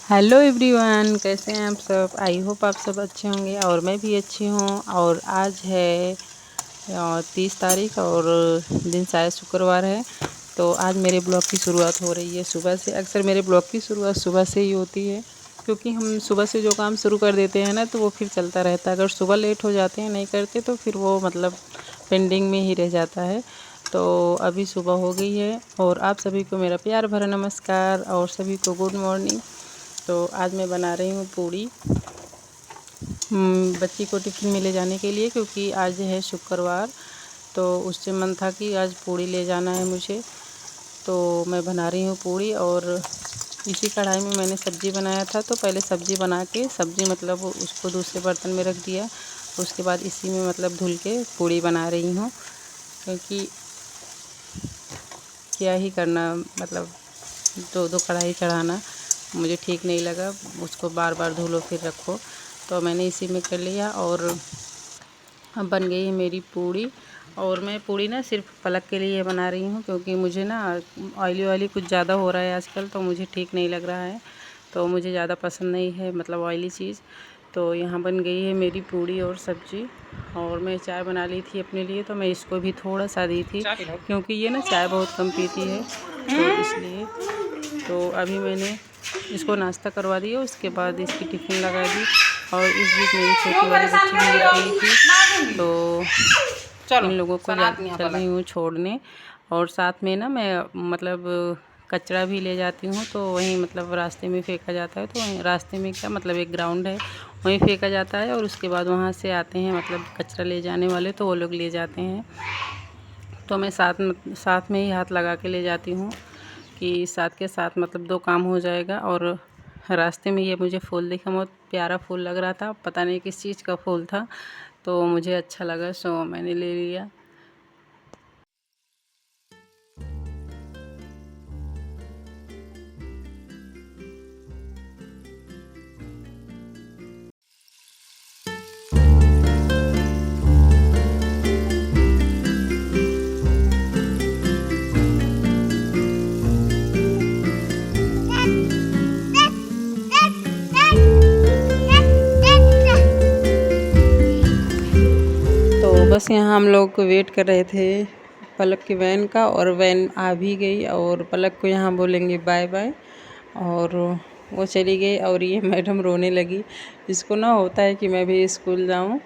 Hello everyone, कैसे हैं आप सब। आई होप आप सब अच्छे होंगे और मैं भी अच्छी हूँ। और आज है 30 तारीख और दिन शायद शुक्रवार है। तो आज मेरे ब्लॉग की शुरुआत हो रही है सुबह से। अक्सर मेरे ब्लॉग की शुरुआत सुबह से ही होती है, क्योंकि हम सुबह से जो काम शुरू कर देते हैं ना, तो वो फिर चलता रहता है। अगर सुबह लेट हो जाते हैं, नहीं करते, तो फिर वो मतलब पेंडिंग में ही रह जाता है। तो अभी सुबह हो गई है और आप सभी को मेरा प्यार भरा नमस्कार और सभी को गुड मॉर्निंग। तो आज मैं बना रही हूँ पूड़ी बच्ची को टिफ़िन में ले जाने के लिए, क्योंकि आज है शुक्रवार। तो उससे मन था कि आज पूड़ी ले जाना है मुझे। तो मैं बना रही हूँ पूड़ी और इसी कढ़ाई में मैंने सब्ज़ी बनाया था। तो पहले सब्ज़ी बना के सब्ज़ी मतलब उसको दूसरे बर्तन में रख दिया। उसके बाद इसी में मतलब धुल के पूड़ी बना रही हूँ, क्योंकि क्या ही करना, मतलब दो दो कढ़ाई चढ़ाना मुझे ठीक नहीं लगा। उसको बार बार धुलो फिर रखो। तो मैंने इसी में कर लिया और अब बन गई है मेरी पूड़ी। और मैं पूड़ी ना सिर्फ पलक के लिए बना रही हूँ, क्योंकि मुझे ना ऑयली कुछ ज़्यादा हो रहा है आजकल, तो मुझे ठीक नहीं लग रहा है। तो मुझे ज़्यादा पसंद नहीं है मतलब ऑयली चीज़। तो यहाँ बन गई है मेरी पूड़ी और सब्ज़ी। और मैं चाय बना ली थी अपने लिए, तो मैं इसको भी थोड़ा सा दी थी, क्योंकि ये ना चाय बहुत कम पीती है, तो इसलिए। तो अभी मैंने इसको नाश्ता करवा दिया, उसके बाद इसकी टिफ़िन लगा दी। और इस बीच मेरी छोटी वाली बच्ची भी गई थी, तो इन लोगों को चल रही हूँ छोड़ने। और साथ में ना मैं मतलब कचरा भी ले जाती हूँ, तो वहीं मतलब रास्ते में फेंका जाता है। तो वहीं रास्ते में क्या मतलब एक ग्राउंड है, वहीं फेंका जाता है। और उसके बाद वहाँ से आते हैं मतलब कचरा ले जाने वाले, तो वो लोग ले जाते हैं। तो मैं साथ में ही हाथ लगा के ले जाती हूँ, कि साथ के साथ मतलब दो काम हो जाएगा। और रास्ते में ये मुझे फूल दिखा, बहुत प्यारा फूल लग रहा था, पता नहीं किस चीज़ का फूल था, तो मुझे अच्छा लगा, सो मैंने ले लिया। तो बस यहाँ हम लोग वेट कर रहे थे पलक की वैन का, और वैन आ भी गई। और पलक को यहाँ बोलेंगे बाय बाय, और वो चली गई। और ये मैडम रोने लगी। इसको ना होता है कि मैं भी स्कूल जाऊँ,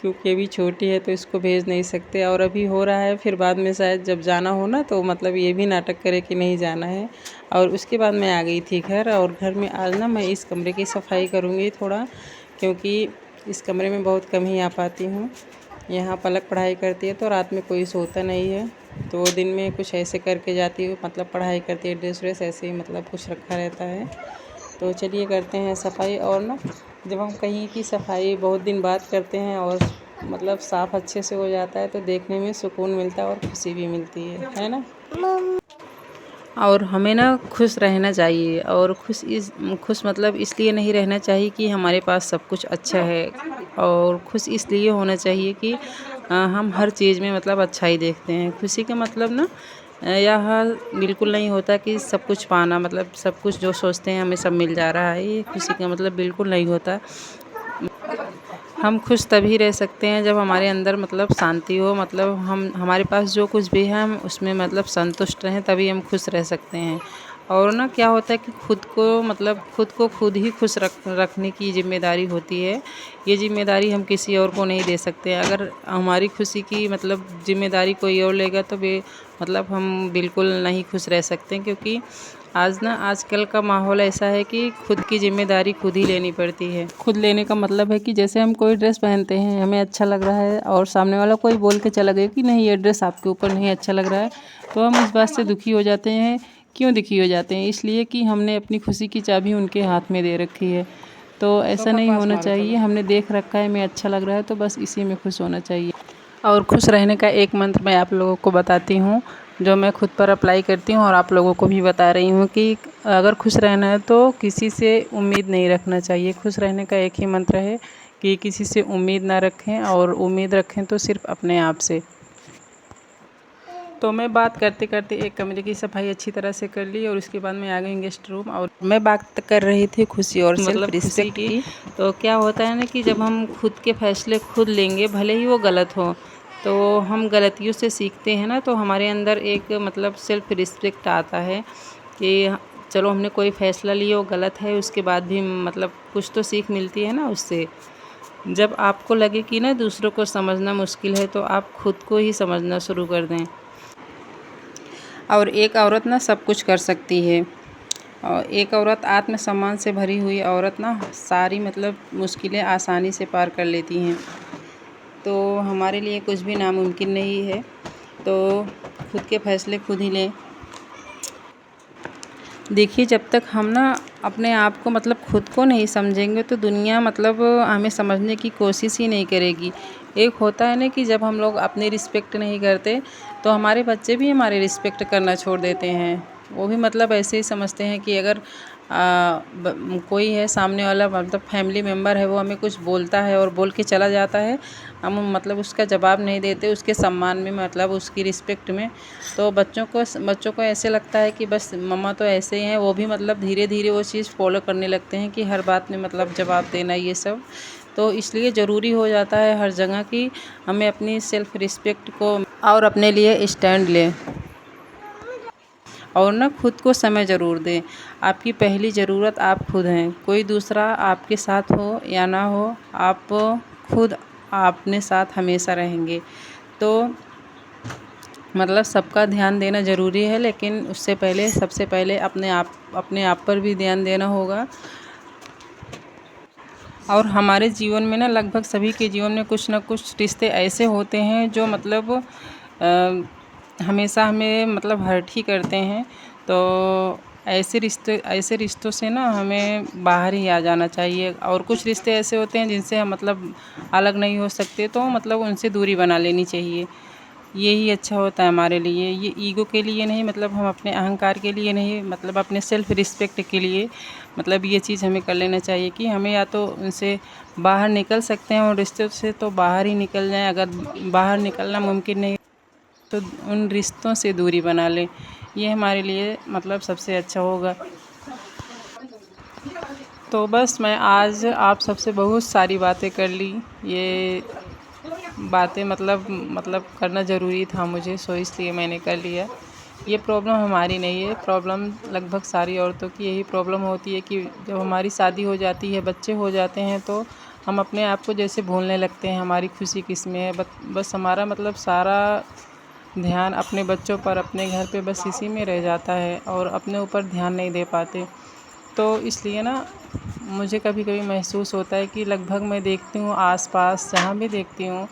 क्योंकि अभी छोटी है तो इसको भेज नहीं सकते। और अभी हो रहा है, फिर बाद में शायद जब जाना हो ना, तो मतलब ये भी नाटक करे कि नहीं जाना है। और उसके बाद मैं आ गई थी घर। और घर में आज ना मैं इस कमरे की सफाई करूँगी थोड़ा, क्योंकि इस कमरे में बहुत कम ही आ पाती हूँ। यहाँ पलक पढ़ाई करती है, तो रात में कोई सोता नहीं है, तो वो दिन में कुछ ऐसे करके जाती हूँ, मतलब पढ़ाई करती है, ड्रेस व्रेस ऐसे ही मतलब कुछ रखा रहता है। तो चलिए करते हैं सफाई। और ना जब हम कहीं की सफाई बहुत दिन बाद करते हैं और मतलब साफ़ अच्छे से हो जाता है, तो देखने में सुकून मिलता है और खुशी भी मिलती है ना। और हमें ना खुश रहना चाहिए। और खुश मतलब इसलिए नहीं रहना चाहिए कि हमारे पास सब कुछ अच्छा है, और खुश इसलिए होना चाहिए कि हम हर चीज़ में मतलब अच्छा ही देखते हैं। खुशी का मतलब ना यह बिल्कुल नहीं होता कि सब कुछ पाना, मतलब सब कुछ जो सोचते हैं हमें सब मिल जा रहा है, ये खुशी का मतलब बिल्कुल नहीं होता। हम खुश तभी रह सकते हैं जब हमारे अंदर मतलब शांति हो, मतलब हम हमारे पास जो कुछ भी है हम उसमें मतलब संतुष्ट रहें, तभी हम खुश रह सकते हैं। और ना क्या होता है कि खुद को खुद ही खुश रखने की ज़िम्मेदारी होती है। ये ज़िम्मेदारी हम किसी और को नहीं दे सकते। अगर हमारी खुशी की मतलब ज़िम्मेदारी कोई और लेगा, तो मतलब हम बिल्कुल नहीं खुश रह सकते, क्योंकि आजकल का माहौल ऐसा है कि खुद की ज़िम्मेदारी खुद ही लेनी पड़ती है। खुद लेने का मतलब है कि जैसे हम कोई ड्रेस पहनते हैं, हमें अच्छा लग रहा है, और सामने वाला कोई बोल के चला गया कि नहीं ये ड्रेस आपके ऊपर नहीं अच्छा लग रहा है, तो हम इस बात से दुखी हो जाते हैं। क्यों दुखी हो जाते हैं? इसलिए कि हमने अपनी खुशी की चाबी उनके हाथ में दे रखी है। तो ऐसा नहीं होना चाहिए। हमने देख रखा है, हमें अच्छा लग रहा है, तो बस इसी में खुश होना चाहिए। और खुश रहने का एक मंत्र मैं आप लोगों को बताती हूँ, जो मैं खुद पर अप्लाई करती हूँ और आप लोगों को भी बता रही हूँ, कि अगर खुश रहना है तो किसी से उम्मीद नहीं रखना चाहिए। खुश रहने का एक ही मंत्र है कि किसी से उम्मीद ना रखें, और उम्मीद रखें तो सिर्फ अपने आप से। तो मैं बात करते करते एक कमरे की सफाई अच्छी तरह से कर ली और उसके बाद मैं आ गई गेस्ट रूम। और मैं बात कर रही थी खुशी और सेल्फ रिस्पेक्ट की। तो क्या होता है ना कि जब हम खुद के फैसले खुद लेंगे, भले ही वो गलत हो, तो हम गलतियों से सीखते हैं ना, तो हमारे अंदर एक मतलब सेल्फ रिस्पेक्ट आता है कि चलो हमने कोई फ़ैसला लिया, वो गलत है, उसके बाद भी मतलब कुछ तो सीख मिलती है ना उससे। जब आपको लगे कि ना दूसरों को समझना मुश्किल है, तो आप खुद को ही समझना शुरू कर दें। और एक औरत ना सब कुछ कर सकती है, और एक औरत आत्मसम्मान से भरी हुई औरत ना सारी मतलब मुश्किलें आसानी से पार कर लेती हैं। तो हमारे लिए कुछ भी नामुमकिन नहीं है, तो खुद के फैसले खुद ही लें। देखिए, जब तक हम ना अपने आप को मतलब खुद को नहीं समझेंगे, तो दुनिया मतलब हमें समझने की कोशिश ही नहीं करेगी। एक होता है ना कि जब हम लोग अपनी रिस्पेक्ट नहीं करते, तो हमारे बच्चे भी हमारी रिस्पेक्ट करना छोड़ देते हैं। वो भी मतलब ऐसे ही समझते हैं कि अगर कोई है सामने वाला, मतलब फैमिली मेम्बर है, वो हमें कुछ बोलता है और बोल के चला जाता है, हम मतलब उसका जवाब नहीं देते, उसके सम्मान में मतलब उसकी रिस्पेक्ट में। तो बच्चों को ऐसे लगता है कि बस मम्मा तो ऐसे ही हैं। वो भी मतलब धीरे धीरे वो चीज़ फॉलो करने लगते हैं कि हर बात में मतलब जवाब देना, ये सब। तो इसलिए ज़रूरी हो जाता है हर जगह कि हमें अपनी सेल्फ़ रिस्पेक्ट को और अपने लिए स्टैंड लें, और ना खुद को समय ज़रूर दें। आपकी पहली ज़रूरत आप खुद हैं। कोई दूसरा आपके साथ हो या ना हो, आप खुद अपने साथ हमेशा रहेंगे। तो मतलब सबका ध्यान देना ज़रूरी है, लेकिन उससे पहले सबसे पहले अपने आप पर भी ध्यान देना होगा। और हमारे जीवन में ना लगभग सभी के जीवन में कुछ ना कुछ रिश्ते ऐसे होते हैं जो मतलब हमेशा हमें मतलब हर्ट ही करते हैं। तो ऐसे रिश्तों से ना हमें बाहर ही आ जाना चाहिए। और कुछ रिश्ते ऐसे होते हैं जिनसे हम मतलब अलग नहीं हो सकते, तो मतलब उनसे दूरी बना लेनी चाहिए। यही अच्छा होता है हमारे लिए। ये ईगो के लिए नहीं, मतलब हम अपने अहंकार के लिए नहीं, मतलब अपने सेल्फ रिस्पेक्ट के लिए मतलब ये चीज़ हमें कर लेना चाहिए कि हमें या तो उनसे बाहर निकल सकते हैं और रिश्तों से तो बाहर ही निकल जाएं। अगर बाहर निकलना मुमकिन नहीं तो उन रिश्तों से दूरी बना लें। ये हमारे लिए मतलब सबसे अच्छा होगा। तो बस मैं आज आप सबसे बहुत सारी बातें कर ली। ये बातें मतलब करना ज़रूरी था मुझे, सो इसलिए मैंने कर लिया। ये प्रॉब्लम हमारी नहीं है, प्रॉब्लम लगभग सारी औरतों की यही प्रॉब्लम होती है कि जब हमारी शादी हो जाती है, बच्चे हो जाते हैं, तो हम अपने आप को जैसे भूलने लगते हैं। हमारी खुशी किस में है, बस हमारा मतलब सारा ध्यान अपने बच्चों पर, अपने घर पे बस इसी में रह जाता है और अपने ऊपर ध्यान नहीं दे पाते। तो इसलिए ना मुझे कभी कभी महसूस होता है कि लगभग मैं देखती हूँ आस-पास जहाँ भी देखती हूँ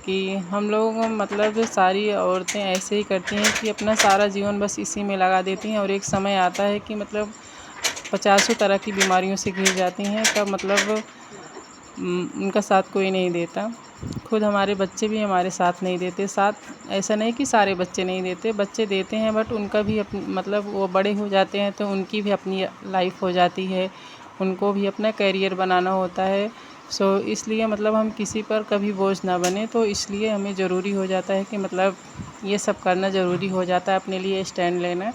कि हम लोग मतलब सारी औरतें ऐसे ही करती हैं कि अपना सारा जीवन बस इसी में लगा देती हैं, और एक समय आता है कि मतलब पचासों तरह की बीमारियों से घिर जाती हैं, तब मतलब उनका साथ कोई नहीं देता। खुद हमारे बच्चे भी हमारे साथ नहीं देते। साथ ऐसा नहीं कि सारे बच्चे नहीं देते, बच्चे देते हैं, बट उनका भी मतलब वो बड़े हो जाते हैं तो उनकी भी अपनी लाइफ हो जाती है, उनको भी अपना करियर बनाना होता है। सो इसलिए मतलब हम किसी पर कभी बोझ ना बने, तो इसलिए हमें ज़रूरी हो जाता है कि मतलब ये सब करना ज़रूरी हो जाता है, अपने लिए स्टैंड लेना।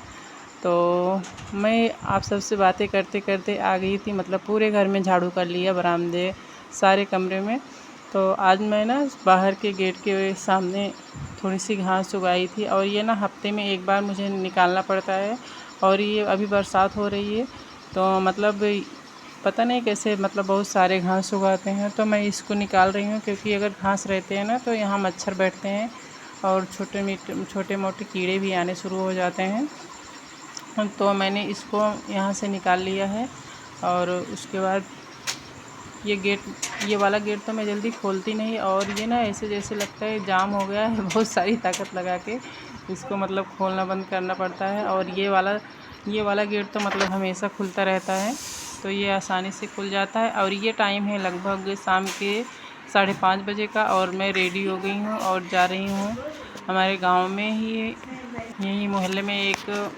तो मैं आप सबसे बातें करते करते आ गई थी, मतलब पूरे घर में झाड़ू कर लिया, बरामदे सारे कमरे में। तो आज मैं ना बाहर के गेट के सामने थोड़ी सी घास उगाई थी, और ये ना हफ्ते में एक बार मुझे निकालना पड़ता है। और ये अभी बरसात हो रही है, तो मतलब पता नहीं कैसे मतलब बहुत सारे घास उगाते हैं, तो मैं इसको निकाल रही हूँ, क्योंकि अगर घास रहते हैं ना तो यहाँ मच्छर बैठते हैं और छोटे मोटे कीड़े भी आने शुरू हो जाते हैं। तो मैंने इसको यहाँ से निकाल लिया है। और उसके बाद ये वाला गेट तो मैं जल्दी खोलती नहीं, और ये ना ऐसे जैसे लगता है जाम हो गया है, बहुत सारी ताकत लगा के इसको मतलब खोलना बंद करना पड़ता है। और ये वाला गेट तो मतलब हमेशा खुलता रहता है, तो ये आसानी से खुल जाता है। और ये टाइम है लगभग शाम के 5:30 बजे का, और मैं रेडी हो गई हूँ और जा रही हूँ हमारे गाँव में ही, यहीं मोहल्ले में एक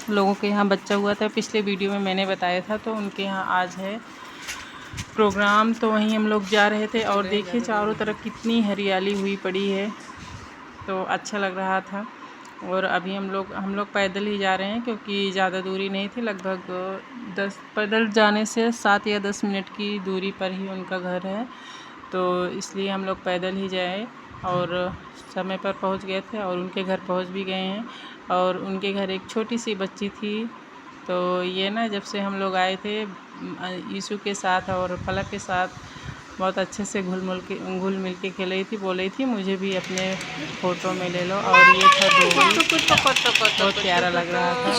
लोगों के यहाँ बच्चा हुआ था, पिछले वीडियो में मैंने बताया था, तो उनके यहाँ आज है प्रोग्राम, तो वहीं हम लोग जा रहे थे। और देखिए चारों तरफ कितनी हरियाली हुई पड़ी है, तो अच्छा लग रहा था। और अभी हम लोग पैदल ही जा रहे हैं क्योंकि ज़्यादा दूरी नहीं थी, लगभग 10 पैदल जाने से 7 या 10 मिनट की दूरी पर ही उनका घर है, तो इसलिए हम लोग पैदल ही जाए और समय पर पहुंच गए थे और उनके घर पहुंच भी गए हैं। और उनके घर एक छोटी सी बच्ची थी, तो ये ना जब से हम लोग आए थे यीशु के साथ और पलक के साथ बहुत अच्छे से घुल मिल के खेल रही थी, बोल रही थी मुझे भी अपने फ़ोटो में ले लो। और ये था डोरी, बहुत प्यारा लग रहा था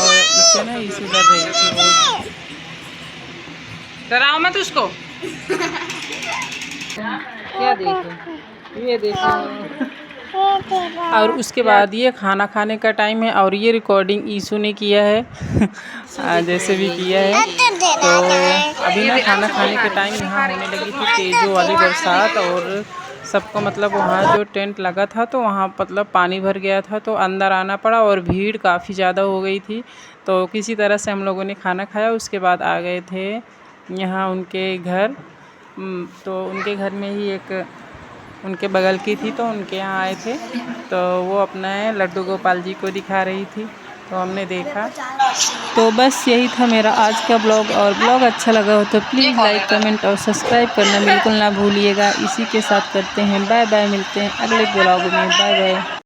और इससे ना यीशु डर रही थी बहुत। डराओ मत उसको। क्या देखो, ये देखो। और उसके बाद ये खाना खाने का टाइम है और ये रिकॉर्डिंग यीशु ने किया है जैसे भी किया है। तो अभी ना खाना खाने के टाइम यहाँ होने लगी थी तेज़ों वाली बरसात और सबको मतलब वहाँ जो टेंट लगा था तो वहाँ मतलब पानी भर गया था, तो अंदर आना पड़ा और भीड़ काफ़ी ज़्यादा हो गई थी। तो किसी तरह से हम लोगों ने खाना खाया, उसके बाद आ गए थे यहाँ उनके घर। तो उनके घर में ही एक उनके बगल की थी, तो उनके यहाँ आए थे, तो वो अपना लड्डू गोपाल जी को दिखा रही थी, तो हमने देखा। तो बस यही था मेरा आज का ब्लॉग, और ब्लॉग अच्छा लगा हो तो प्लीज़ लाइक कमेंट और सब्सक्राइब करना बिल्कुल ना भूलिएगा। इसी के साथ करते हैं बाय बाय, मिलते हैं अगले ब्लॉग में, बाय बाय।